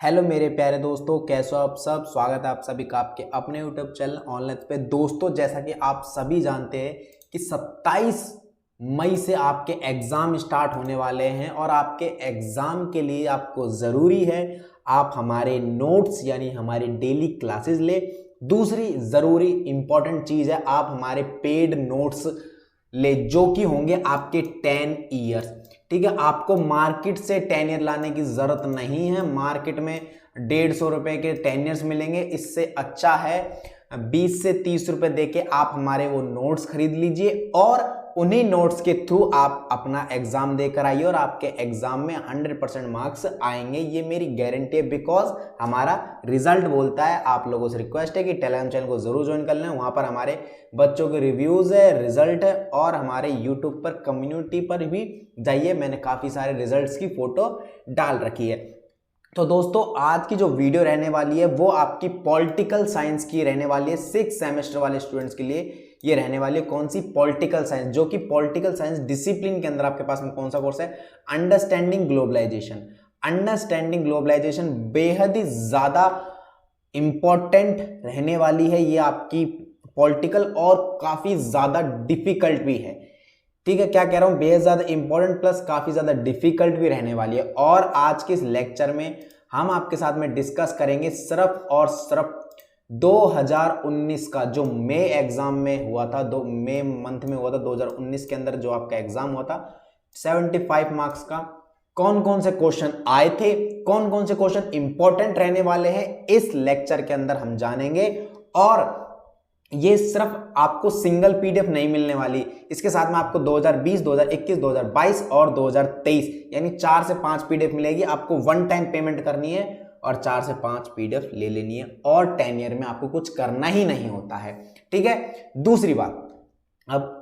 Hello मेरे प्यारे दोस्तों, कैसे हो आप सब। स्वागत है आप सभी का आपके अपने यूट्यूब चैनल ऑनलाइन पे। दोस्तों, जैसा कि आप सभी जानते हैं कि 27 मई से आपके एग्ज़ाम स्टार्ट होने वाले हैं और आपके एग्ज़ाम के लिए आपको ज़रूरी है आप हमारे नोट्स यानी हमारी डेली क्लासेस ले। दूसरी ज़रूरी इंपॉर्टेंट चीज़ है आप हमारे पेड नोट्स ले, जो कि होंगे आपके 10 ईयर्स। ठीक है, आपको मार्केट से 10 ईयर लाने की जरूरत नहीं है। मार्केट में 150 रुपए के 10 ईयर्स मिलेंगे। इससे अच्छा है 20 से 30 रुपए देके आप हमारे वो नोट्स खरीद लीजिए और उन्हीं नोट्स के थ्रू आप अपना एग्जाम देकर आइए और आपके एग्जाम में 100% मार्क्स आएंगे। ये मेरी गारंटी है, बिकॉज हमारा रिजल्ट बोलता है। आप लोगों से रिक्वेस्ट है कि टेलीग्राम चैनल को जरूर ज्वाइन कर लें। वहां पर हमारे बच्चों के रिव्यूज है, रिजल्ट है और हमारे यूट्यूब पर कम्युनिटी पर भी जाइए, मैंने काफी सारे रिजल्ट्स की फोटो डाल रखी है। तो दोस्तों, आज की जो वीडियो रहने वाली है वो आपकी पॉलिटिकल साइंस की रहने वाली है। 6 सेमेस्टर वाले स्टूडेंट्स के लिए ये रहने वाली है। कौन सी? पॉलिटिकल साइंस, जो कि पॉलिटिकल साइंस डिसिप्लिन के अंदर आपके पास में कौन सा कोर्स है? Understanding globalisation. अंडरस्टैंडिंग ग्लोबलाइजेशन बेहद ही ज्यादा इंपॉर्टेंट रहने वाली है। ये आपकी पॉलिटिकल और काफी ज्यादा डिफिकल्ट भी है। ठीक है, क्या कह रहा हूं, बेहद ज्यादा इंपॉर्टेंट प्लस काफी ज्यादा डिफिकल्ट भी रहने वाली है। और आज के इस लेक्चर में हम आपके साथ में डिस्कस करेंगे सिर्फ और सिर्फ 2019 का जो मई एग्जाम में हुआ था, मई मंथ में हुआ था 2019 के अंदर जो आपका एग्जाम हुआ था 75 मार्क्स का। कौन कौन से क्वेश्चन आए थे, कौन कौन से क्वेश्चन इंपॉर्टेंट रहने वाले हैं, इस लेक्चर के अंदर हम जानेंगे। और ये सिर्फ आपको सिंगल पीडीएफ नहीं मिलने वाली, इसके साथ में आपको 2020, 2021, 2022 और 2023 यानी 4 से 5 पीडीएफ मिलेगी। आपको वन टाइम पेमेंट करनी है और 4 से 5 पीडीएफ ले लेनी है और 10 ईयर में आपको कुछ करना ही नहीं होता है। ठीक है, दूसरी बात, अब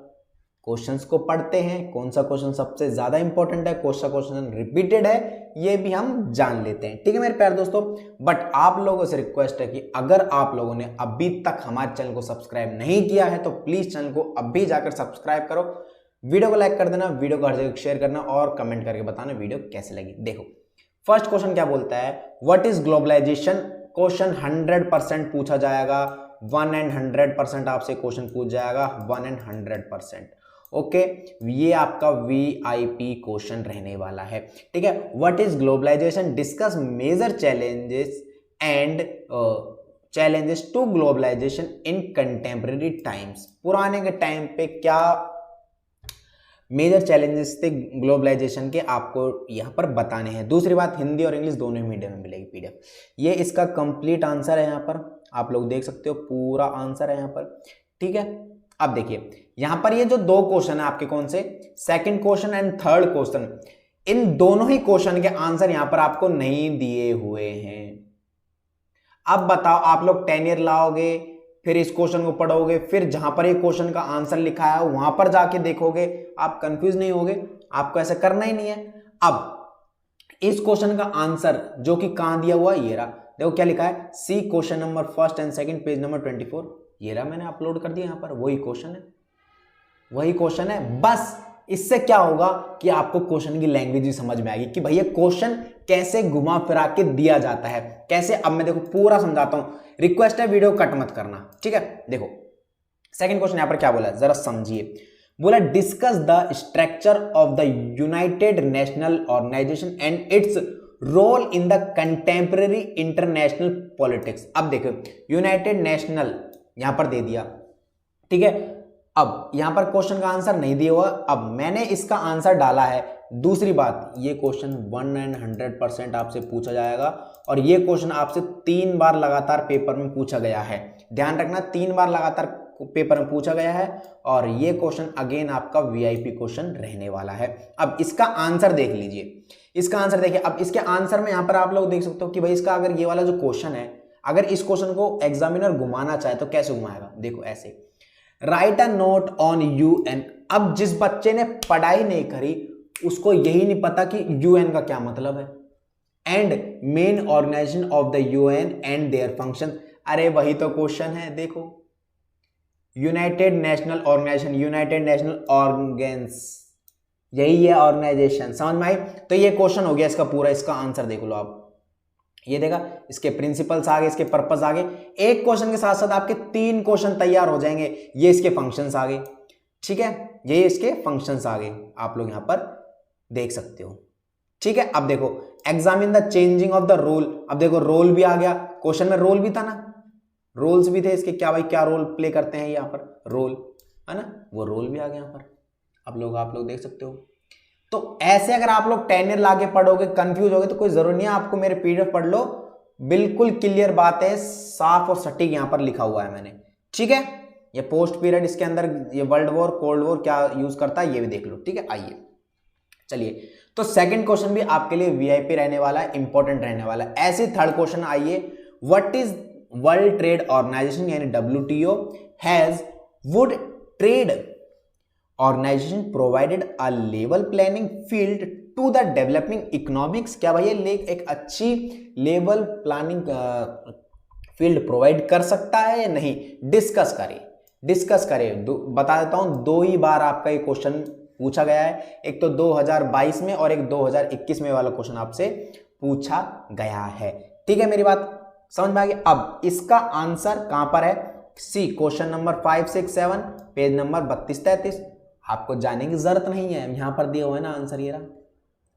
क्वेश्चंस को पढ़ते हैं। कौन सा क्वेश्चन सबसे ज्यादा इंपॉर्टेंट है, कौन सा क्वेश्चन रिपीटेड है, ये भी हम जान लेते हैं। ठीक है मेरे प्यारे दोस्तों, बट आप लोगों से रिक्वेस्ट है कि अगर आप लोगों ने अभी तक हमारे चैनल को सब्सक्राइब नहीं किया है तो प्लीज चैनल को अभी जाकर सब्सक्राइब करो। वीडियो को लाइक कर देना, वीडियो को हर जगह शेयर करना और कमेंट करके बताना वीडियो कैसे लगी। देखो, फर्स्ट क्वेश्चन क्या बोलता है, व्हाट इज ग्लोबलाइजेशन। क्वेश्चन 100% पूछा जाएगा, 1 and 100% आपसे क्वेश्चन पूछ जाएगा, 1 and 100%। ओके, ये आपका वीआईपी क्वेश्चन रहने वाला है। ठीक है, what is globalization, discuss major challenges and challenges to globalization in contemporary times. पुराने के टाइम पे क्या मेजर चैलेंजेस थे ग्लोबलाइजेशन के, आपको यहां पर बताने हैं। दूसरी बात, हिंदी और इंग्लिश दोनों मीडियम में मिलेगी पीडीएफ। ये इसका कंप्लीट आंसर है, यहां पर आप लोग देख सकते हो, पूरा आंसर है यहां पर। ठीक है, अब देखिए यहां पर ये जो दो क्वेश्चन है आपके, कौन से, second question and third question, इन दोनों ही क्वेश्चन के आंसर यहां पर आपको नहीं दिए हुए हैं। अब बताओ, आप लोग 10 ईयर लाओगे, फिर इस क्वेश्चन को पढ़ोगे, फिर जहां पर ये क्वेश्चन का आंसर लिखा है वहां पर जाके देखोगे, आप कंफ्यूज नहीं होगे? आपको ऐसा करना ही नहीं है। अब इस क्वेश्चन का आंसर जो कि कहां दिया हुआ, ये रहा, देखो क्या लिखा है, see question number first and second, page number 24। ये रहा, मैंने अपलोड कर दिया यहां पर, वही क्वेश्चन है, वही क्वेश्चन है। बस इससे क्या होगा कि आपको क्वेश्चन की लैंग्वेज भी समझ में आएगी कि भैया क्वेश्चन कैसे घुमा फिरा के दिया जाता है, कैसे। अब मैं देखो पूरा समझाता हूं, रिक्वेस्ट है वीडियो कट मत करना। ठीक है, देखो सेकंड क्वेश्चन यहां पर क्या बोला, जरा समझिए। बोला discuss the structure of the united national organization and its role in the contemporary international politics. अब देखो, यूनाइटेड नेशनल यहां पर दे दिया, ठीक है। अब यहां पर क्वेश्चन का आंसर नहीं दिया हुआ, अब मैंने इसका आंसर डाला है। दूसरी बात, ये क्वेश्चन 1 and 100% आपसे पूछा जाएगा और ये क्वेश्चन आपसे 3 बार लगातार पेपर में पूछा गया है। ध्यान रखना, 3 बार लगातार पेपर में पूछा गया है और ये क्वेश्चन अगेन आपका वीआईपी क्वेश्चन रहने वाला है। अब इसका आंसर देख लीजिए, इसका आंसर देखिए। अब इसके आंसर में यहां पर आप लोग देख सकते हो कि भाई इसका अगर ये वाला जो क्वेश्चन है, अगर इस क्वेश्चन को एग्जामिनर घुमाना चाहे तो कैसे घुमाएगा, देखो ऐसे, right a note on UN. अब जिस बच्चे ने पढ़ाई नहीं करी उसको यही नहीं पता कि यूएन का क्या मतलब है, and main organization of the UN and their function. अरे वही तो क्वेश्चन है, देखो, united national organization, united national organs, यही है ऑर्गेनाइजेशन। समझ में आई? तो ये क्वेश्चन हो गया इसका पूरा, इसका आंसर देख लो आप। ये देखा, इसके प्रिंसिपल्स आ गए, इसके पर्पस आ गए। एक क्वेश्चन के साथ साथ आपके 3 क्वेश्चन तैयार हो जाएंगे। ये इसके फंक्शंस आ गए, ठीक है, ये इसके फंक्शंस आ गए, आप लोग यहां पर देख सकते हो, ठीक है। अब देखो, examine the changing of the role. अब देखो रोल भी आ गया, क्वेश्चन में रोल भी था ना, रोल्स भी थे इसके, क्या भाई क्या रोल प्ले करते हैं यहाँ पर, रोल है ना, वो रोल भी आ गया यहाँ पर, आप लोग देख सकते हो। तो ऐसे अगर आप लोग टेनर लाके पढ़ोगे, कंफ्यूज होगे, तो कोई जरूरी नहीं है, आपको मेरे पीडीएफ पढ़ लो, बिल्कुल क्लियर बात है, साफ और सटीक यहां पर लिखा हुआ है मैंने, ठीक है। ये पोस्ट पीरियड, इसके अंदर ये वर्ल्ड वॉर, कोल्ड वॉर क्या यूज करता है ये भी देख लो, ठीक है। आइए चलिए, तो सेकंड क्वेश्चन भी आपके लिए वीआईपी रहने वाला है, इंपॉर्टेंट रहने वाला है। ऐसे थर्ड क्वेश्चन आइए, what is world trade organization यानी WTO has would trade organization provided a level planning field to the developing economics. क्या भाई ये एक अच्छी लेवल प्लानिंग फील्ड प्रोवाइड कर सकता है या नहीं, डिस्कस करें। बता देता हूं, 2 ही बार आपका ये क्वेश्चन पूछा गया है, एक तो 2022 में और एक 2021 में वाला क्वेश्चन आपसे पूछा गया है, ठीक है। मेरी बात समझ में आ गई। अब इसका आंसर कहां पर है, see question number 5, 6, 7 page number 32-33। आपको जाने की जरूरत नहीं है, यहां पर दिया हुआ है ना आंसर, ये रहा,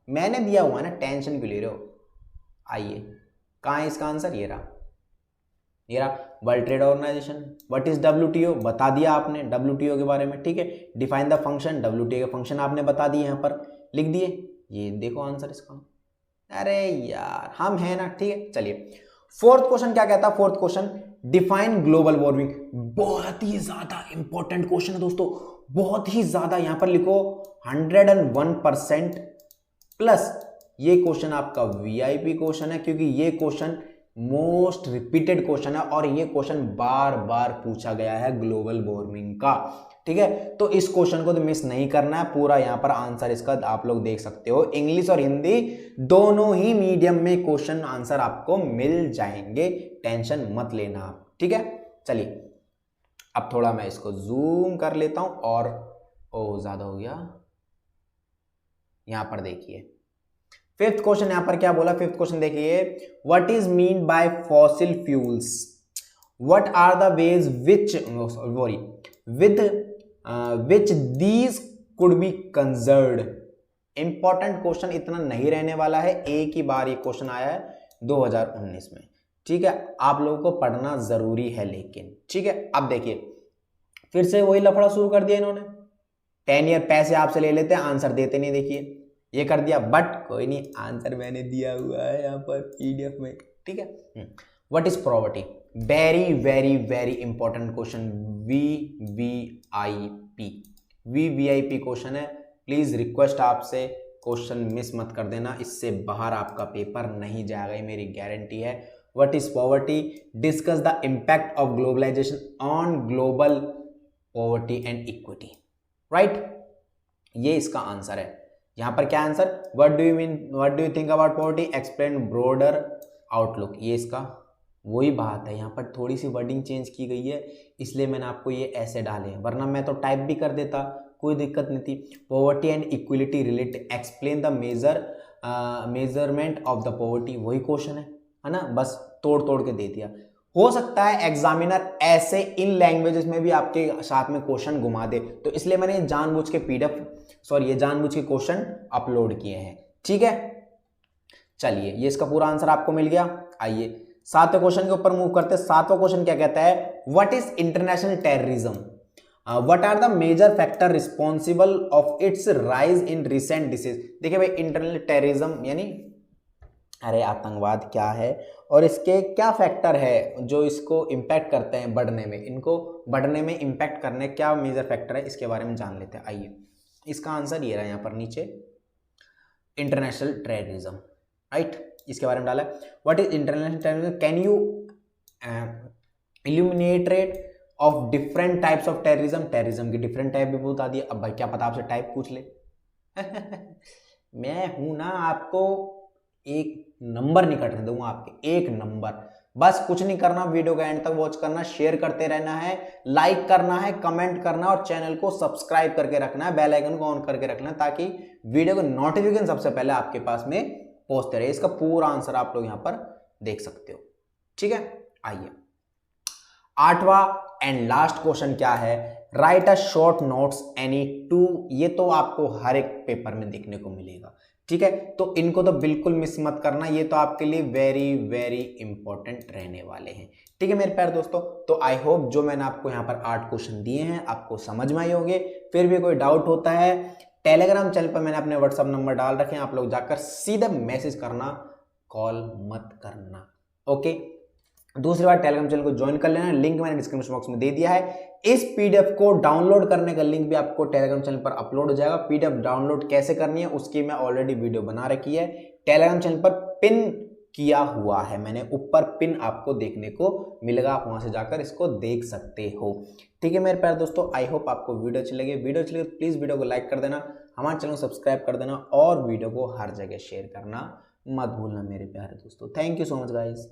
मैंने दिया हुआ है ना, टेंशन क्यों ले रहे हो। आइए, कहां है इसका आंसर, ये रहा world trade organization. What is WTO बता दिया आपने WTO के बारे में, ठीक है। डिफाइन द फंक्शन, WTO के फंक्शन आपने बता दिए, यहां पर लिख दिए, ये देखो आंसर इसका। अरे यार हम है ना, ठीक है। चलिए फोर्थ क्वेश्चन क्या कहता है, fourth question define global warming. बहुत ही ज्यादा इंपॉर्टेंट क्वेश्चन है दोस्तों, बहुत ही ज्यादा। यहां पर लिखो 101% प्लस। ये क्वेश्चन आपका वीआईपी क्वेश्चन है, क्योंकि ये क्वेश्चन मोस्ट रिपीटेड क्वेश्चन है और ये क्वेश्चन बार बार पूछा गया है ग्लोबल वार्मिंग का, ठीक है। तो इस क्वेश्चन को तो मिस नहीं करना है, पूरा यहां पर आंसर इसका आप लोग देख सकते हो, इंग्लिश और हिंदी दोनों ही मीडियम में क्वेश्चन आंसर आपको मिल जाएंगे, टेंशन मत लेना आप, ठीक है। चलिए अब थोड़ा मैं इसको जूम कर लेता हूं, और ओ ज्यादा हो गया, यहां पर देखिए फिफ्थ क्वेश्चन यहां पर क्या बोला, फिफ्थ क्वेश्चन देखिए, what is mean by fossil fuels, what are the ways which with which these could be conserved. Important question इतना नहीं रहने वाला है, एक ही बार ये क्वेश्चन आया है 2019 में, ठीक है। आप लोगों को पढ़ना जरूरी है लेकिन, ठीक है। अब देखिए फिर से वही लफड़ा शुरू कर दिया इन्होंने, 10 ईयर पैसे आपसे ले लेते हैं, आंसर देते नहीं, देखिए ये कर दिया, बट कोई नहीं, आंसर मैंने दिया हुआ है यहाँ पर पीडीएफ में, ठीक है। What is poverty, very very very important question, VVIP question है। प्लीज रिक्वेस्ट आपसे क्वेश्चन मिस मत कर देना, इससे बाहर आपका पेपर नहीं जाएगा, ये मेरी गारंटी है। What is poverty, discuss the impact of globalization on global poverty and equity, right, ये इसका आंसर है। यहां पर क्या answer, what do you mean, what do you think about poverty, explain broader outlook, ये इसका वही बात है। यहाँ पर थोड़ी सी वर्डिंग चेंज की गई है, इसलिए मैंने आपको ये ऐसे डाले, वरना मैं तो टाइप भी कर देता, कोई दिक्कत नहीं थी। Poverty and equality related, explain the measurement of the poverty, वही क्वेश्चन है ना, बस तोड़ तोड़ के दे दिया। हो सकता है एग्जामिनर ऐसे इन लैंग्वेजेस में भी आपके साथ में क्वेश्चन घुमा दे, तो इसलिए मैंने जानबूझ के जानबूझ के क्वेश्चन अपलोड किए हैं, ठीक है। चलिए ये इसका पूरा आंसर आपको मिल गया। आइए 7वें क्वेश्चन के ऊपर मूव करते हैं। 7वां क्वेश्चन क्या कहता है, what is international terrorism, what are the major factor responsible of its rise in recent decades. देखिए भाई, इंटरनेशनल टेररिज्म यानी अरे आतंकवाद क्या है और इसके क्या फैक्टर है जो इसको इम्पैक्ट करते हैं बढ़ने में, इनको बढ़ने में इम्पैक्ट करने क्या मेजर फैक्टर है, इसके बारे में जान लेते हैं। आइए इसका आंसर ये रहा यहाँ पर नीचे, इंटरनेशनल टेररिज्म, राइट, इसके बारे में डाला है। What is international terrorism, can you illuminate of different types of terrorism, terrorism की डिफरेंट टाइप भी बता दिए। अब भाई क्या पता आपसे टाइप पूछ ले मैं हूं ना, आपको एक नंबर नहीं कटने दूंगा, आपके एक नंबर, बस कुछ नहीं करना, वीडियो का एंड तक वॉच करना, शेयर करते रहना है, लाइक करना है, कमेंट करना और चैनल को सब्सक्राइब करके रखना है, बेल आइकन को ऑन करके रखना है, ताकि वीडियो का नोटिफिकेशन सबसे पहले आपके पास में पहुंचते रहे। इसका पूरा आंसर आप लोग यहाँ पर देख सकते हो। ठीक है, आइए 8वां एंड लास्ट क्वेश्चन क्या है, right a short notes any two. ये तो आपको हर एक पेपर में देखने को मिलेगा। ठीक है, तो इनको तो बिल्कुल मिस मत करना, ये तो आपके लिए वेरी वेरी इंपॉर्टेंट रहने वाले हैं। ठीक है मेरे प्यारे दोस्तों, तो आई होप जो मैंने आपको यहाँ पर 8 क्वेश्चन दिए हैं आपको समझ में आए होंगे। फिर भी कोई डाउट होता है, टेलीग्राम चैनल पर मैंने अपने व्हाट्सएप नंबर डाल रखे हैं, आप लोग जाकर सीधा मैसेज करना, कॉल मत करना। ओके, दूसरी बार टेलीग्राम चैनल को ज्वाइन कर लेना, लिंक मैंने डिस्क्रिप्शन बॉक्स में दे दिया है। इस पीडीएफ को डाउनलोड करने का लिंक भी आपको टेलीग्राम चैनल पर अपलोड हो जाएगा। पीडीएफ डाउनलोड कैसे करनी है उसकी मैं ऑलरेडी वीडियो बना रखी है, टेलीग्राम चैनल पर पिन किया हुआ है मैंने, ऊपर पिन आपको देखने को मिलेगा, आप वहां से जाकर इसको देख सकते हो। ठीक है मेरे प्यारे दोस्तों, आई होप आपको वीडियो अच्छी लगी। वीडियो अच्छी लगी तो प्लीज वीडियो को लाइक कर देना, हमारे चैनल को सब्सक्राइब कर देना और वीडियो को हर जगह शेयर करना मत भूलना मेरे प्यारे दोस्तों। Thank you so much guys.